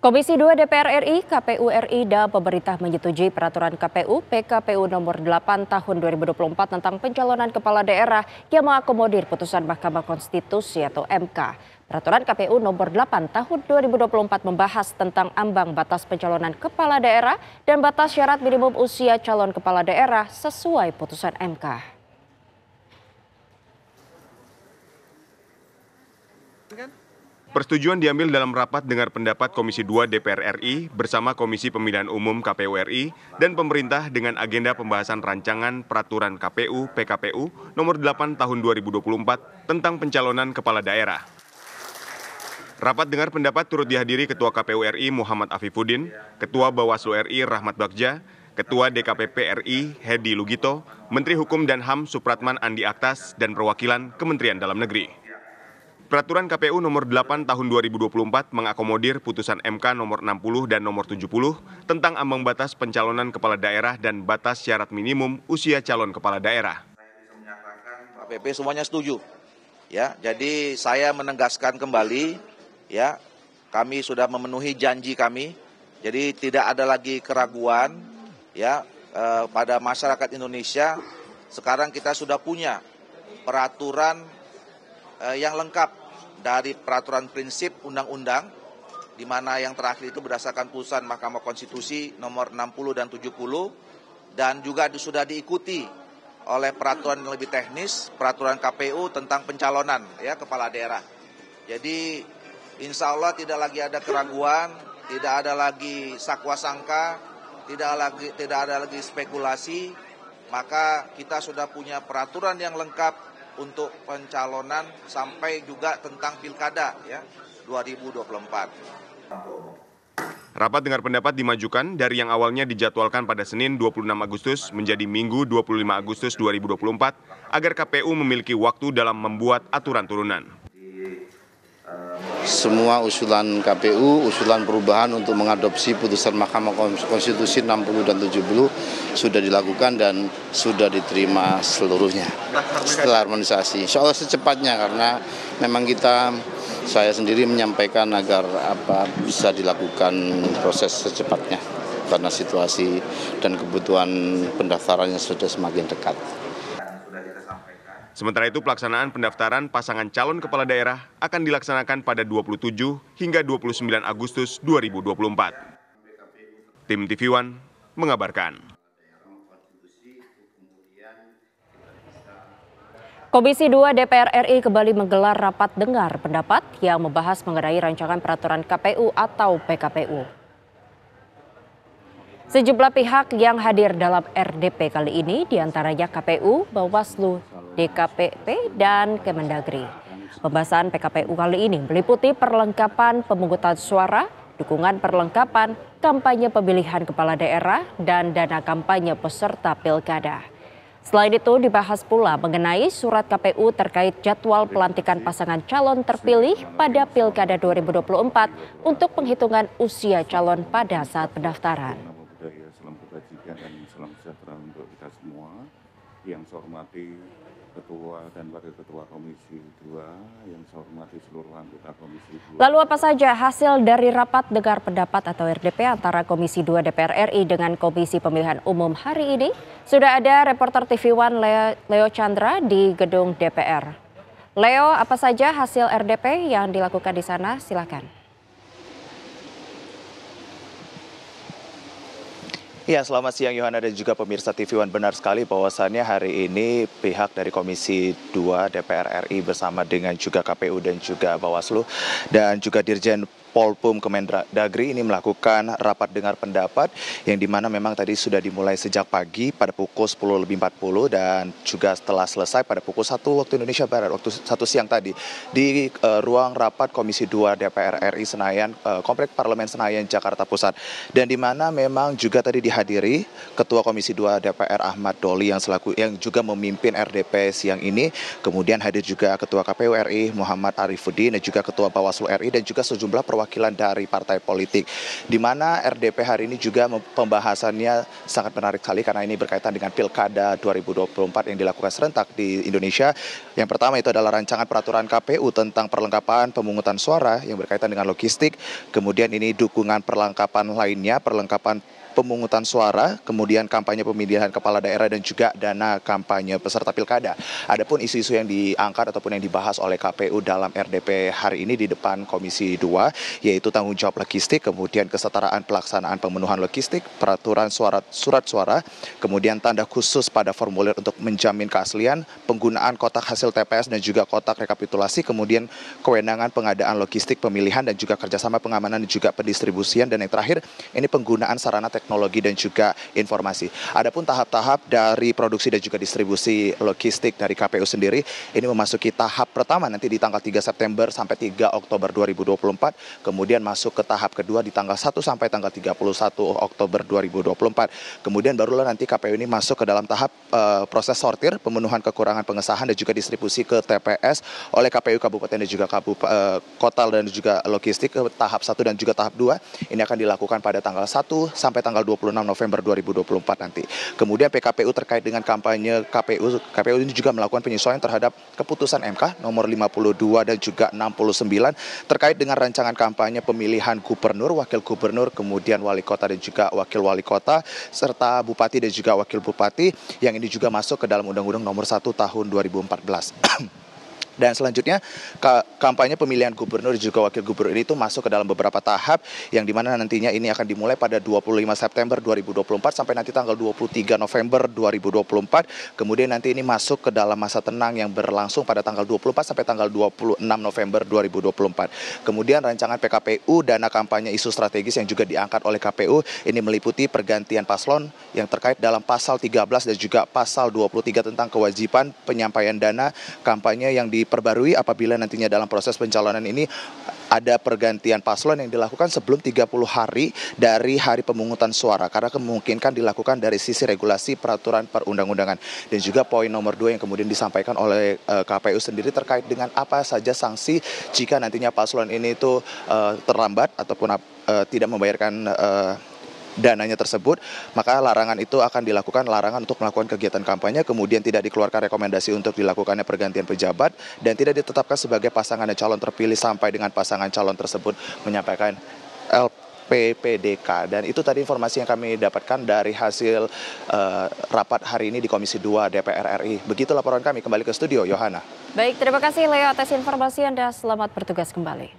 Komisi 2 DPR RI, KPU RI, dan pemerintah menyetujui peraturan KPU PKPU nomor 8 tahun 2024 tentang pencalonan kepala daerah yang mengakomodir putusan Mahkamah Konstitusi atau MK. Peraturan KPU nomor 8 tahun 2024 membahas tentang ambang batas pencalonan kepala daerah dan batas syarat minimum usia calon kepala daerah sesuai putusan MK. Persetujuan diambil dalam rapat dengar pendapat Komisi 2 DPR RI bersama Komisi Pemilihan Umum KPU RI dan pemerintah dengan agenda pembahasan rancangan peraturan KPU PKPU nomor 8 tahun 2024 tentang pencalonan kepala daerah. Rapat dengar pendapat turut dihadiri Ketua KPU RI Muhammad Afifuddin, Ketua Bawaslu RI Rahmat Bagja, Ketua DKPP RI Hedi Lugito, Menteri Hukum dan HAM Supratman Andi Aktas, dan perwakilan Kementerian Dalam Negeri. Peraturan KPU nomor 8 tahun 2024 mengakomodir putusan MK nomor 60 dan nomor 70 tentang ambang batas pencalonan kepala daerah dan batas syarat minimum usia calon kepala daerah. KPP semuanya setuju. Ya, jadi saya menegaskan kembali, ya, kami sudah memenuhi janji kami. Jadi tidak ada lagi keraguan, ya, pada masyarakat Indonesia. Sekarang kita sudah punya peraturan yang lengkap dari peraturan prinsip undang-undang, di mana yang terakhir itu berdasarkan putusan Mahkamah Konstitusi nomor 60 dan 70, dan juga sudah diikuti oleh peraturan yang lebih teknis, peraturan KPU tentang pencalonan ya kepala daerah. Jadi insya Allah tidak lagi ada keraguan, tidak ada lagi sakwa sangka, tidak ada lagi spekulasi, maka kita sudah punya peraturan yang lengkap untuk pencalonan sampai juga tentang pilkada ya 2024. Rapat dengar pendapat dimajukan dari yang awalnya dijadwalkan pada Senin 26 Agustus menjadi Minggu 25 Agustus 2024 agar KPU memiliki waktu dalam membuat aturan turunan. Semua usulan KPU, usulan perubahan untuk mengadopsi putusan Mahkamah Konstitusi 60 dan 70 sudah dilakukan dan sudah diterima seluruhnya. Setelah harmonisasi, insya Allah secepatnya karena memang saya sendiri menyampaikan agar bisa dilakukan proses secepatnya karena situasi dan kebutuhan pendaftarannya sudah semakin dekat. Sementara itu pelaksanaan pendaftaran pasangan calon kepala daerah akan dilaksanakan pada 27 hingga 29 Agustus 2024. Tim TV One mengabarkan. Komisi 2 DPR RI kembali menggelar rapat dengar pendapat yang membahas mengenai rancangan peraturan KPU atau PKPU. Sejumlah pihak yang hadir dalam RDP kali ini diantaranya KPU, Bawaslu, DKPP, dan Kemendagri. Pembahasan PKPU kali ini meliputi perlengkapan pemungutan suara, dukungan perlengkapan, kampanye pemilihan kepala daerah, dan dana kampanye peserta pilkada. Selain itu dibahas pula mengenai surat KPU terkait jadwal pelantikan pasangan calon terpilih pada Pilkada 2024 untuk penghitungan usia calon pada saat pendaftaran. Salam kebajikan dan salam sejahtera untuk kita semua. Yang saya hormati Ketua dan Wakil Ketua Komisi 2, yang saya hormati seluruh anggota Komisi 2. Lalu apa saja hasil dari rapat dengar pendapat atau RDP antara Komisi 2 DPR RI dengan Komisi Pemilihan Umum hari ini? Sudah ada reporter TV One Leo Chandra di gedung DPR. Leo, apa saja hasil RDP yang dilakukan di sana? Silakan. Ya, selamat siang Yohana dan juga pemirsa TV One. Benar sekali bahwasannya hari ini pihak dari Komisi 2 DPR RI bersama dengan juga KPU dan juga Bawaslu dan juga Dirjen Polpum Kemendagri ini melakukan rapat dengar pendapat yang dimana memang tadi sudah dimulai sejak pagi pada pukul 10.40 dan juga setelah selesai pada pukul 1 waktu Indonesia Barat, waktu 1 siang tadi di ruang rapat Komisi 2 DPR RI Senayan, Komplek Parlemen Senayan, Jakarta Pusat. Dan dimana memang juga tadi dihadiri Ketua Komisi 2 DPR Ahmad Doli yang juga memimpin RDP siang ini. Kemudian hadir juga Ketua KPU RI Muhammad Arifuddin dan juga Ketua Bawaslu RI dan juga sejumlah perwakilan perwakilan dari partai politik. Di mana RDP hari ini juga pembahasannya sangat menarik sekali karena ini berkaitan dengan Pilkada 2024 yang dilakukan serentak di Indonesia. Yang pertama itu adalah rancangan peraturan KPU tentang perlengkapan pemungutan suara yang berkaitan dengan logistik. Kemudian ini dukungan perlengkapan lainnya, perlengkapan pemungutan suara, kemudian kampanye pemilihan kepala daerah dan juga dana kampanye peserta pilkada. Adapun isu-isu yang diangkat ataupun yang dibahas oleh KPU dalam RDP hari ini di depan Komisi 2 yaitu tanggung jawab logistik, kemudian kesetaraan pelaksanaan pemenuhan logistik, peraturan surat suara, kemudian tanda khusus pada formulir untuk menjamin keaslian, penggunaan kotak hasil TPS dan juga kotak rekapitulasi, kemudian kewenangan pengadaan logistik pemilihan dan juga kerjasama pengamanan dan juga pendistribusian, dan yang terakhir ini penggunaan sarana teknologi dan juga informasi. Adapun tahap-tahap dari produksi dan juga distribusi logistik dari KPU sendiri ini memasuki tahap pertama nanti di tanggal 3 September sampai 3 Oktober 2024, kemudian masuk ke tahap kedua di tanggal 1 sampai tanggal 31 Oktober 2024. Kemudian barulah nanti KPU ini masuk ke dalam tahap proses sortir, pemenuhan kekurangan pengesahan dan juga distribusi ke TPS oleh KPU Kabupaten dan juga kota dan juga logistik ke tahap 1 dan juga tahap 2. Ini akan dilakukan pada tanggal 1 sampai tanggal 26 November 2024 nanti. Kemudian PKPU terkait dengan kampanye KPU ini juga melakukan penyesuaian terhadap keputusan MK nomor 52 dan juga 69 terkait dengan rancangan kampanye pemilihan gubernur, wakil gubernur, kemudian wali kota dan juga wakil wali kota, serta bupati dan juga wakil bupati, yang ini juga masuk ke dalam Undang-Undang nomor 1 tahun 2014. Dan selanjutnya kampanye pemilihan gubernur dan juga wakil gubernur itu masuk ke dalam beberapa tahap yang dimana nantinya ini akan dimulai pada 25 September 2024 sampai nanti tanggal 23 November 2024. Kemudian nanti ini masuk ke dalam masa tenang yang berlangsung pada tanggal 24 sampai tanggal 26 November 2024. Kemudian rancangan PKPU dana kampanye isu strategis yang juga diangkat oleh KPU ini meliputi pergantian paslon yang terkait dalam pasal 13 dan juga pasal 23 tentang kewajiban penyampaian dana kampanye yang diperbarui apabila nantinya dalam proses pencalonan ini ada pergantian paslon yang dilakukan sebelum 30 hari dari hari pemungutan suara, karena kemungkinan dilakukan dari sisi regulasi peraturan perundang-undangan. Dan juga poin nomor 2 yang kemudian disampaikan oleh KPU sendiri terkait dengan apa saja sanksi jika nantinya paslon ini itu terlambat ataupun tidak membayarkan dananya tersebut, maka larangan itu akan dilakukan, larangan untuk melakukan kegiatan kampanye, kemudian tidak dikeluarkan rekomendasi untuk dilakukannya pergantian pejabat, dan tidak ditetapkan sebagai pasangan dan calon terpilih sampai dengan pasangan calon tersebut menyampaikan LPPDK. Dan itu tadi informasi yang kami dapatkan dari hasil rapat hari ini di Komisi 2 DPR RI. Begitu laporan kami, kembali ke studio, Yohana. Baik, terima kasih Leo atas informasi Anda. Selamat bertugas kembali.